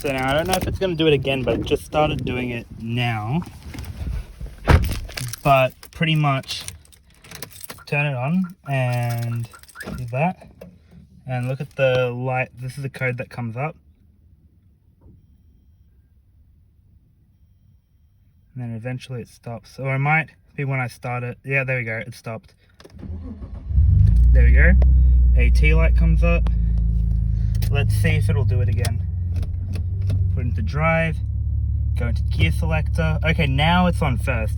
So now I don't know if it's going to do it again, but it just started doing it now. But pretty much turn it on and do that. And look at the light. This is the code that comes up. And then eventually it stops. Or it might be when I start it. Yeah, there we go. It stopped. There we go. AT light comes up. Let's see if it'll do it again. Put into drive. Go into gear selector. Okay, now it's on first.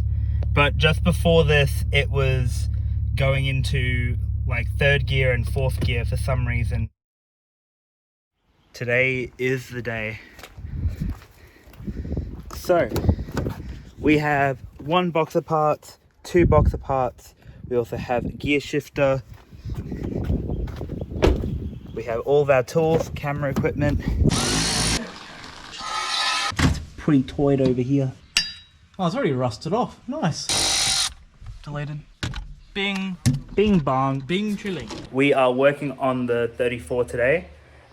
But just before this, it was going into like third gear and fourth gear for some reason. Today is the day. So, we have one box of parts, two box of parts. We also have a gear shifter. We have all of our tools, camera equipment. It's pretty toyed over here. Oh, it's already rusted off. Nice. Deleted. Bing. Bing bong. Bing chilling. We are working on the 34 today,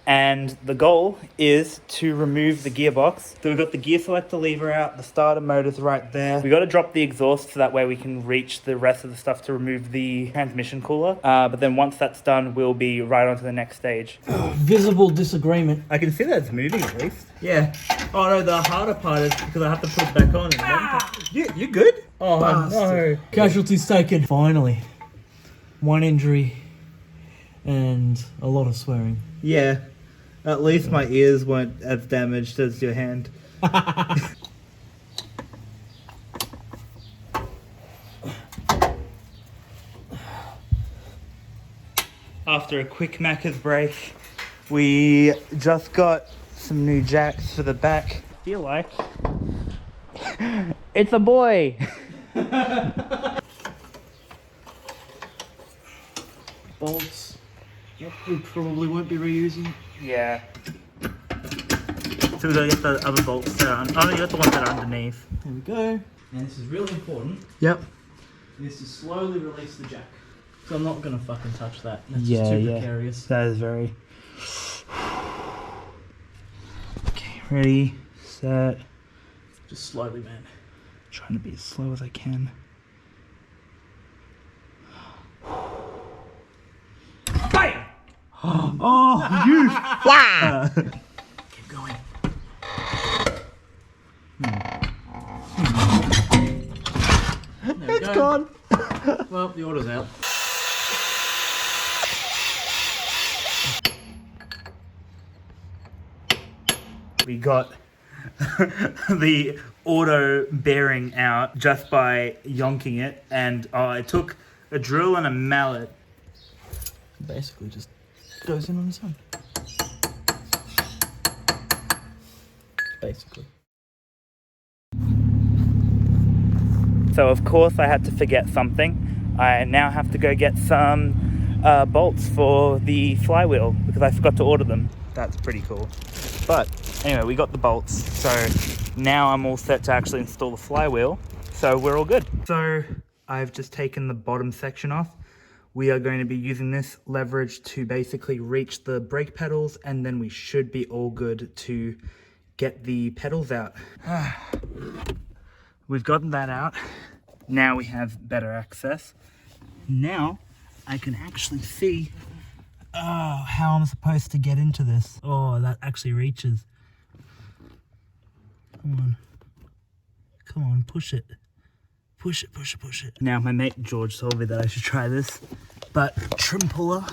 and the goal is to remove the gearbox. So we've got the gear selector lever out, the starter motor's right there. We got to drop the exhaust so that way we can reach the rest of the stuff to remove the transmission cooler. But then once that's done, we'll be right on to the next stage. Visible disagreement. I can see that it's moving at least. Yeah. Oh no, the harder part is because I have to put it back on. You good? Oh no. Casualties taken. Finally. One injury and a lot of swearing. Yeah. At least my ears weren't as damaged as your hand. After a quick Macca's break, we just got some new jacks for the back. I feel like it's a boy. Bolts. Yep, we probably won't be reusing. Yeah. So we gotta get the other bolts that are on. Oh, you got the ones that are underneath. There we go. And this is really important. Yep. Is to slowly release the jack. So I'm not gonna fucking touch that. That's Yeah, just too yeah. precarious. That is very. Okay, ready, set. Just slowly, man. Trying to be as slow as I can. Bam! Oh, you! Wow! Keep going. It's gone. Well, the order's out. We got the auto bearing out just by yonking it, and it took a drill and a mallet. Basically just goes in on its own. Basically. So of course I had to forget something. I now have to go get some bolts for the flywheel because I forgot to order them. That's pretty cool. But anyway, we got the bolts. So now I'm all set to actually install the flywheel. So we're all good. So I've just taken the bottom section off. We are going to be using this leverage to basically reach the brake pedals, and then we should be all good to get the pedals out. We've gotten that out. Now we have better access. Now I can actually see how I'm supposed to get into this. Oh, that actually reaches. Come on. Come on, push it. Push it, push it, push it. Now, my mate George told me that I should try this, but trim puller,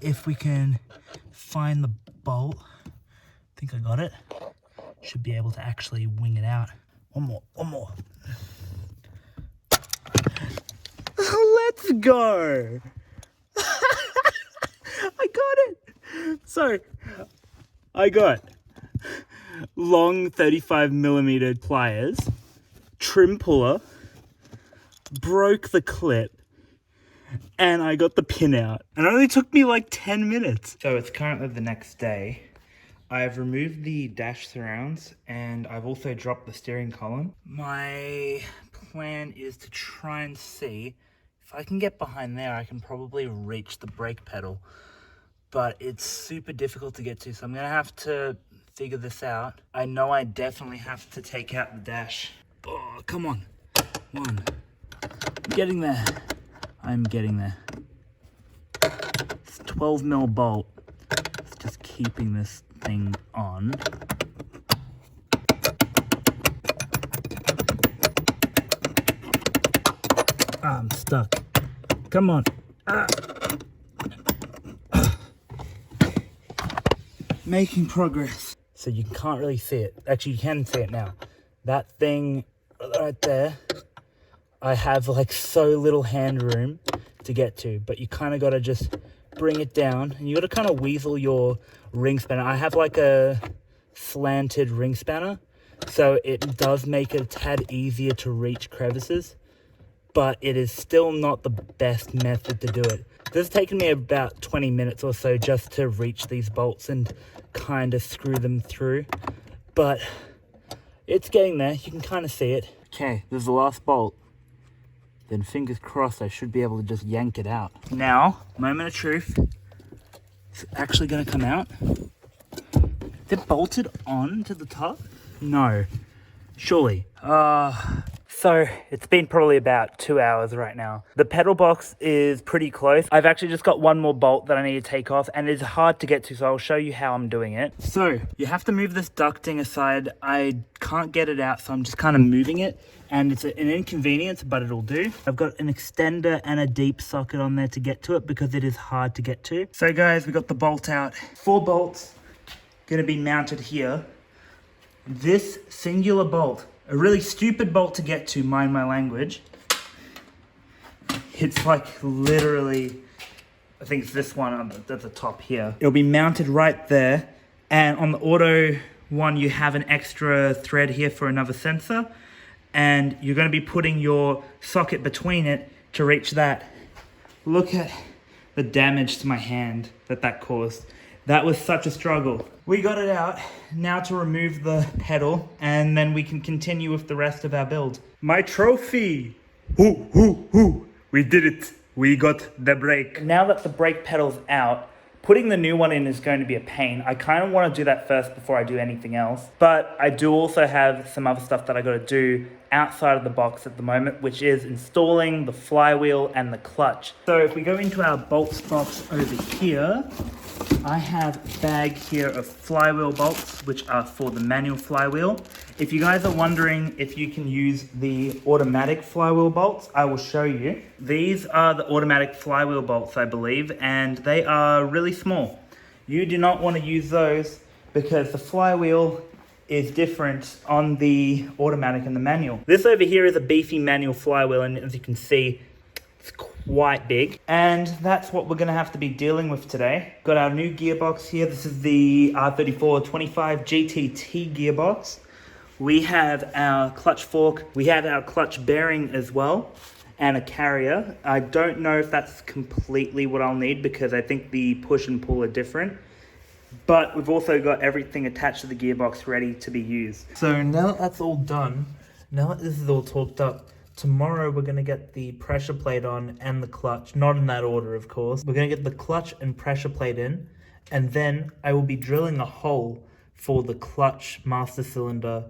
if we can find the bolt, I think I got it, should be able to actually wing it out. One more, one more. Let's go. I got it. So, I got long 35mm pliers, trim puller, broke the clip, and I got the pin out. And it only took me like 10 minutes. So it's currently the next day. I've removed the dash surrounds and I've also dropped the steering column. My plan is to try and see if I can get behind there. I can probably reach the brake pedal, but it's super difficult to get to. So I'm gonna have to figure this out. I know I definitely have to take out the dash. Oh, come on. One. I'm getting there. I'm getting there. It's 12mm bolt. It's just keeping this thing on. I'm stuck. Come on. Making progress. So you can't really see it. Actually, you can see it now. That thing right there, I have like so little hand room to get to, but you kind of got to just bring it down and you got to kind of weasel your ring spanner. I have like a slanted ring spanner, so it does make it a tad easier to reach crevices, but it is still not the best method to do it. This has taken me about 20 minutes or so just to reach these bolts and kind of screw them through, but it's getting there. You can kind of see it. Okay, this is the last bolt. Then fingers crossed I should be able to just yank it out. Now, moment of truth. It's actually going to come out. Is it bolted on to the top? No. Surely. So it's been probably about 2 hours right now. The pedal box is pretty close. I've actually just got one more bolt that I need to take off, and it's hard to get to, so I'll show you how I'm doing it. So you have to move this ducting aside. I can't get it out, so I'm just kind of moving it, and it's an inconvenience, but it'll do. I've got an extender and a deep socket on there to get to it because it is hard to get to. So guys, we got the bolt out. 4 bolts gonna be mounted here. This singular bolt, a really stupid bolt to get to, mind my language. It's like literally, I think it's this one at the top here. It'll be mounted right there. And on the auto one, you have an extra thread here for another sensor. And you're going to be putting your socket between it to reach that. Look at the damage to my hand that caused. That was such a struggle. We got it out. Now to remove the pedal, and then we can continue with the rest of our build. My trophy! We did it. We got the brake. Now that the brake pedal's out, putting the new one in is going to be a pain. I kind of want to do that first before I do anything else. But I do also have some other stuff that I got to do outside of the box at the moment, which is installing the flywheel and the clutch. So if we go into our bolts box over here, I have a bag here of flywheel bolts, which are for the manual flywheel. If you guys are wondering if you can use the automatic flywheel bolts, I will show you. These are the automatic flywheel bolts, I believe, and they are really small. You do not want to use those because the flywheel is different on the automatic and the manual. This over here is a beefy manual flywheel, and as you can see, it's quite big, and that's what we're going to have to be dealing with today. Got our new gearbox here. This is the R34 25 GTT gearbox. We have our clutch fork. We have our clutch bearing as well, and a carrier. I don't know if that's completely what I'll need because I think the push and pull are different. But we've also got everything attached to the gearbox ready to be used. So now that that's all done, now that this is all torqued up, tomorrow we're going to get the pressure plate on and the clutch, not in that order of course. We're going to get the clutch and pressure plate in, and then I will be drilling a hole for the clutch master cylinder.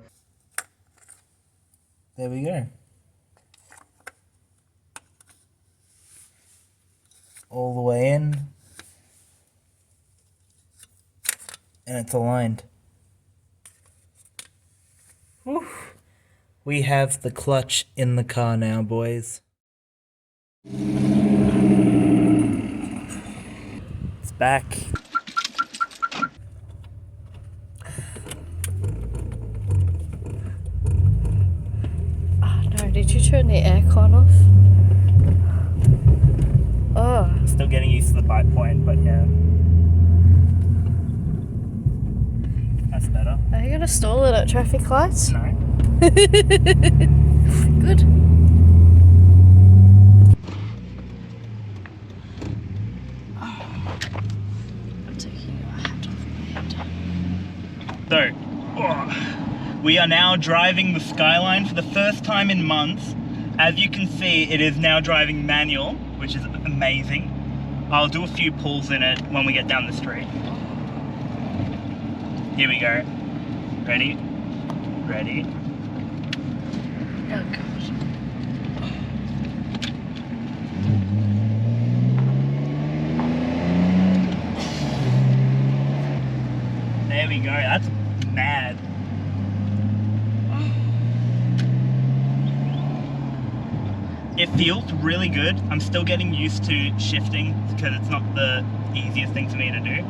There we go. All the way in, and it's aligned. Whew. We have the clutch in the car now, boys. It's back. Oh no, did you turn the aircon off? Oh. Still getting used to the bite point, but yeah. That's better. Are you gonna stall it at traffic lights? No. Good. I'm taking your hat off my head. So, we are now driving the Skyline for the first time in months. As you can see, it is now driving manual, which is amazing. I'll do a few pulls in it when we get down the street. Here we go. Ready? Ready? Oh god. There we go. That's mad. It feels really good. I'm still getting used to shifting because it's not the easiest thing for me to do.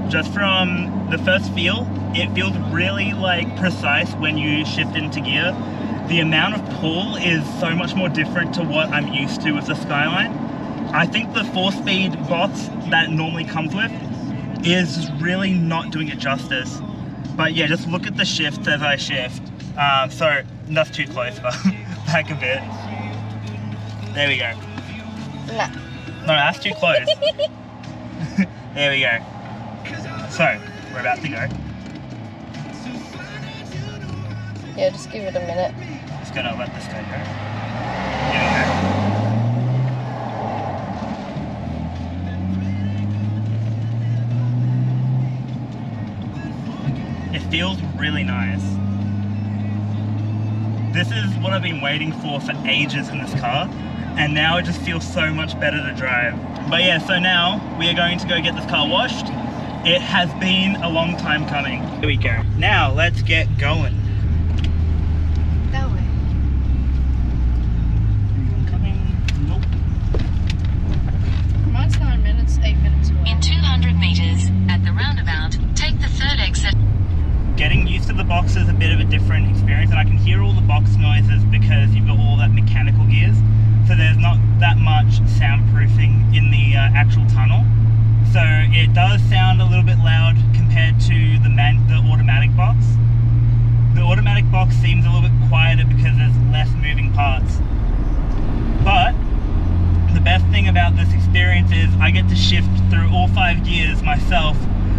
Just from the first feel, it feels really like precise when you shift into gear. The amount of pull is so much more different to what I'm used to with the Skyline. I think the 4-speed box that it normally comes with is really not doing it justice. But yeah, just look at the shifts as I shift. So that's too close, but back a bit. There we go. Nah. No, that's too close. There we go. So, we're about to go. Yeah, just give it a minute. Just gonna let this guy go. Here we go. It feels really nice. This is what I've been waiting for ages in this car, and now it just feels so much better to drive. But yeah, so now we are going to go get this car washed. It has been a long time coming. Here we go. Now let's get going. That way. Anyone coming? Nope. Mine's 9 minutes, 8 minutes away. In 200 meters, at the roundabout, take the third exit. Getting used to the box is a bit of a different experience, and I can hear all the box noises because you've got all that mechanical gears, so there's not that much soundproofing in the actual tunnel. So it does sound a little bit loud compared to the automatic box. The automatic box seems a little bit quieter because there's less moving parts. But the best thing about this experience is I get to shift through all 5 gears myself,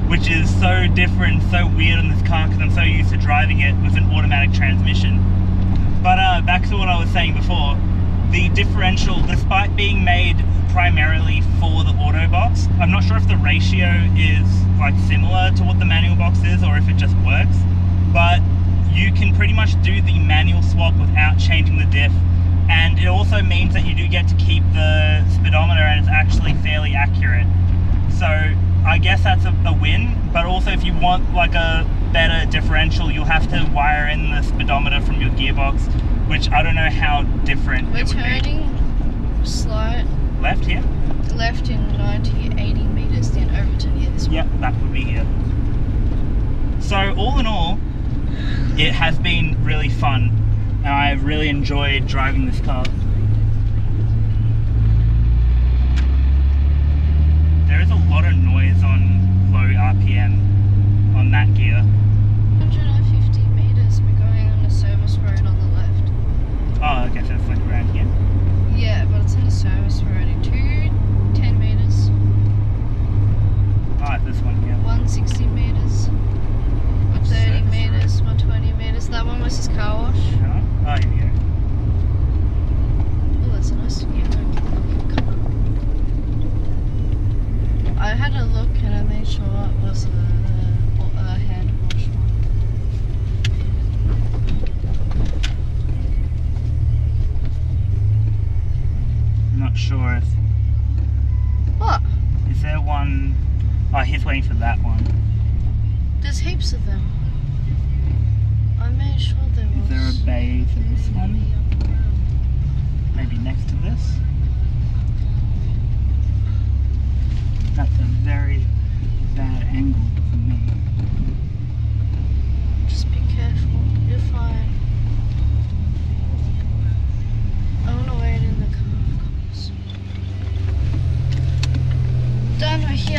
which is so different, so weird on this car because I'm so used to driving it with an automatic transmission. But back to what I was saying before, the differential, despite being made primarily for the auto box, I'm not sure if the ratio is like similar to what the manual box is or if it just works, but you can pretty much do the manual swap without changing the diff, and it also means that you do get to keep the speedometer and it's actually fairly accurate. So I guess that's a win, but also if you want like a better differential, you'll have to wire in the speedometer from your gearbox, which I don't know how different We're it would turning slow Left here? left in 90, 80 meters, then over to here this way. Yep, that would be here. So all in all, it has been really fun, and I've really enjoyed driving this car. There is a lot of noise on low RPM on that gear. 150 meters, we're going on the service road on the left. Oh, okay, so it's like around here. Yeah, but it's in a service road in 10 meters, Oh, it's this one here. 160 meters, 30 Service meters, 120 meters. That one was his car wash. Oh, here we go. Oh, that's a nice view. I had a look and I made sure it was a hand wash one. I'm not sure if... What? Is there one... Oh, he's waiting for that one. There's heaps of them. I made sure there was. Is there a bay for this one? Maybe next to this? That's a very bad angle for me. Just be careful. You're fine. I want to wait in the car, of course. Done, we're here.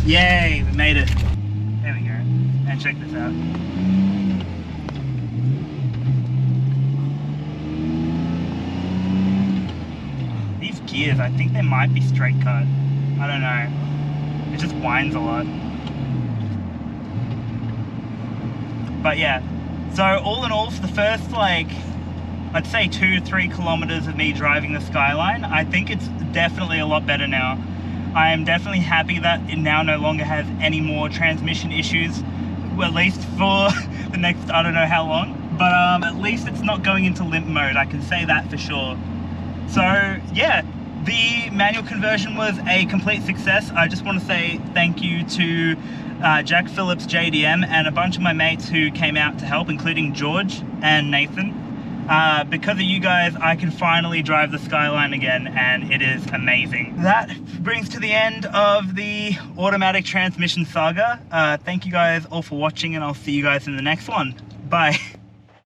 Yay, we made it. There we go. And check this out. These gears, I think they might be straight cut. I don't know. It just whines a lot. But yeah. So all in all, for the first like I'd say 2 to 3 kilometers of me driving the Skyline. I think it's definitely a lot better now. I am definitely happy that it now no longer has any more transmission issues, well, at least for the next, I don't know how long. But at least it's not going into limp mode, I can say that for sure. So yeah, the manual conversion was a complete success. I just want to say thank you to Jack Phillips JDM and a bunch of my mates who came out to help, including George and Nathan. Because of you guys, I can finally drive the Skyline again, and it is amazing. That brings to the end of the automatic transmission saga. Thank you guys all for watching, and I'll see you guys in the next one. Bye.